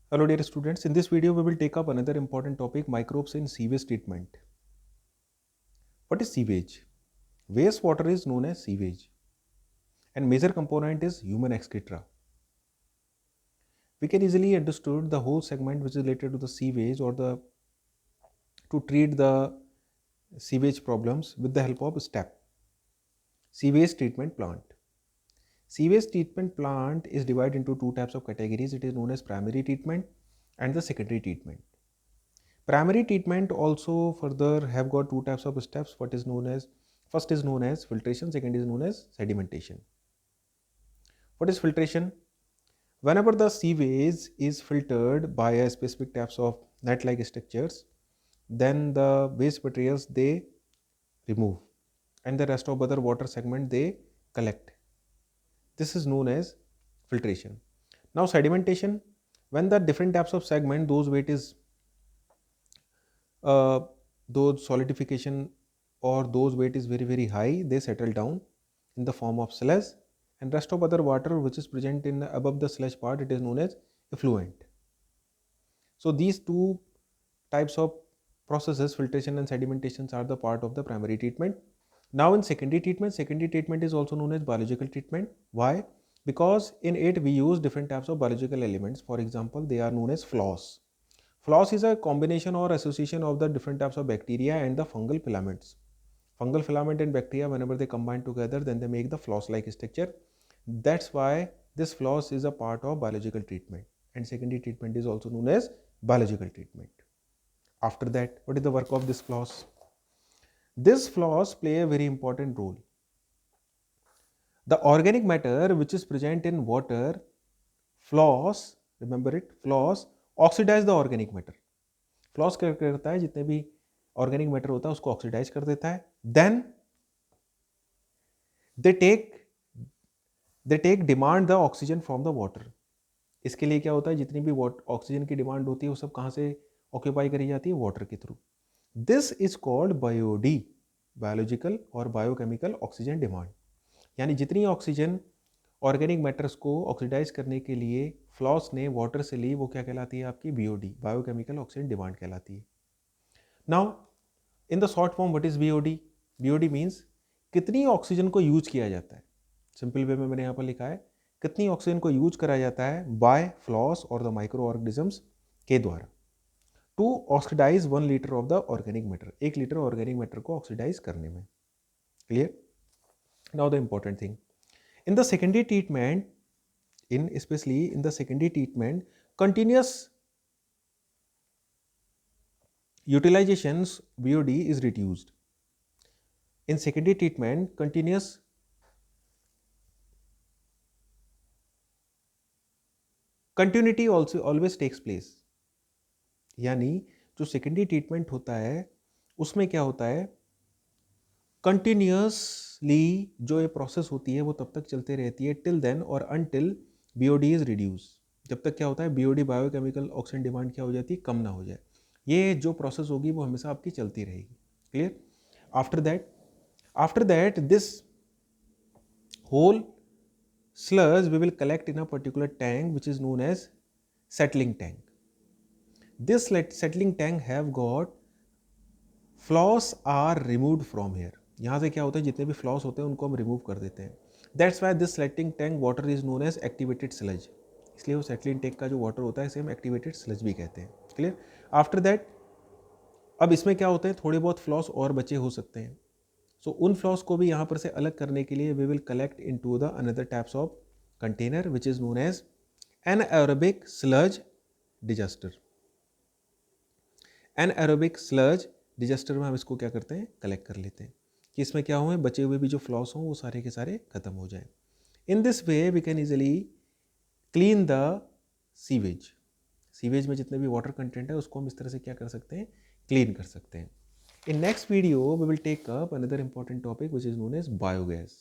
Hello dear students, in this video we will take up another important topic, microbes in sewage treatment. What is sewage? Wastewater is known as sewage and major component is human excreta. We can easily understood the whole segment which is related to the sewage or to treat the sewage problems with the help of STEP, sewage treatment plant. Sewage treatment plant is divided into two types of categories. It is known as primary treatment and the secondary treatment. Primary treatment also further have got two types of steps. What is known as, first is known as filtration, second is known as sedimentation. What is filtration? Whenever the sewage is filtered by a specific types of net-like structures, then the waste materials they remove and the rest of other water segment they collect. This is known as filtration. Now sedimentation, when the different types of segment those weight is those solidification or those weight is very high, they settle down in the form of sludge, and rest of other water which is present in above the sludge part, it is known as effluent. So these two types of processes, filtration and sedimentations, are the part of the primary treatment. Now in secondary treatment is also known as biological treatment. Why? Because in it we use different types of biological elements. For example, they are known as floss. Floss is a combination or association of the different types of bacteria and the fungal filaments. Fungal filament and bacteria, whenever they combine together, then they make the floss-like structure. That's why this floss is a part of biological treatment. And secondary treatment is also known as biological treatment. After that, what is the work of this floss? This floss play a very important role. The organic matter which is present in water, floss, remember it, floss oxidize the organic matter. Floss क्या करता है, जितने भी organic matter होता है उसको oxidise कर देता है. Then they take demand the oxygen from the water. इसके लिए क्या होता है, जितनी भी ऑक्सीजन की डिमांड होती है वो सब कहाँ से ऑक्यूपाई करी जाती है, वाटर के थ्रू. दिस इज कॉल्ड बायोडी, बायोलॉजिकल और बायोकेमिकल ऑक्सीजन डिमांड. यानी जितनी ऑक्सीजन ऑर्गेनिक मैटर्स को ऑक्सीडाइज करने के लिए फ्लॉस ने वाटर से ली, वो क्या कहलाती है आपकी, बीओडी, बायोकेमिकल ऑक्सीजन डिमांड कहलाती है. Now in the short form what is BOD? BOD means कितनी ऑक्सीजन को यूज किया जाता है. सिंपल वे में मैंने यहाँ पर लिखा है कितनी ऑक्सीजन को यूज करा जाता है बाय फ्लॉस और द माइक्रो ऑर्गेनिजम्स के द्वारा to oxidize 1 litre of the organic matter. 1 litre organic matter को ऑक्सीडाइज करने में. Clear? Now the important thing, in the secondary treatment, especially in the secondary treatment, continuous utilizations BOD is reduced. In secondary treatment, continuity also always takes place. यानी जो secondary treatment होता है उसमें क्या होता है, कंटिन्यूसली जो ये प्रोसेस होती है वो तब तक चलते रहती है टिल देन और अनटिल बीओडी इज रिड्यूस. जब तक क्या होता है, बीओडी बायोकेमिकल ऑक्सीजन डिमांड क्या हो जाती है, कम ना हो जाए. ये जो प्रोसेस होगी वो हमेशा आपकी चलती रहेगी. Clear? After that this whole sludge we will collect in a particular tank which is known as settling tank. This settling tank have got floss are removed from here. यहाँ से क्या होता है, जितने भी फ्लॉस होते हैं उनको हम रिमूव कर देते हैं. That's why this settling tank water is known as activated sludge. इसलिए वो सेटलिंग टैंक का जो वाटर होता है इसे हम एक्टिवेटेड स्लज भी कहते हैं. क्लियर? आफ्टर दैट अब इसमें क्या होता है, थोड़े बहुत फ्लॉस और बचे हो सकते हैं. सो उन फ्लॉस को भी यहाँ पर से अलग करने के लिए we will collect in to the another types of container which is known as anaerobic sludge digester. Anaerobic sludge digester में हम इसको क्या करते हैं, कलेक्ट कर लेते हैं कि इसमें क्या हुए, बचे हुए भी जो फ्लॉस हों वो सारे के सारे खत्म हो जाएं. In this way we can easily clean the sewage. Sewage में जितने भी वाटर कंटेंट है उसको हम इस तरह से क्या कर सकते हैं, क्लीन कर सकते हैं. In next video we will take up another important topic which is known as biogas.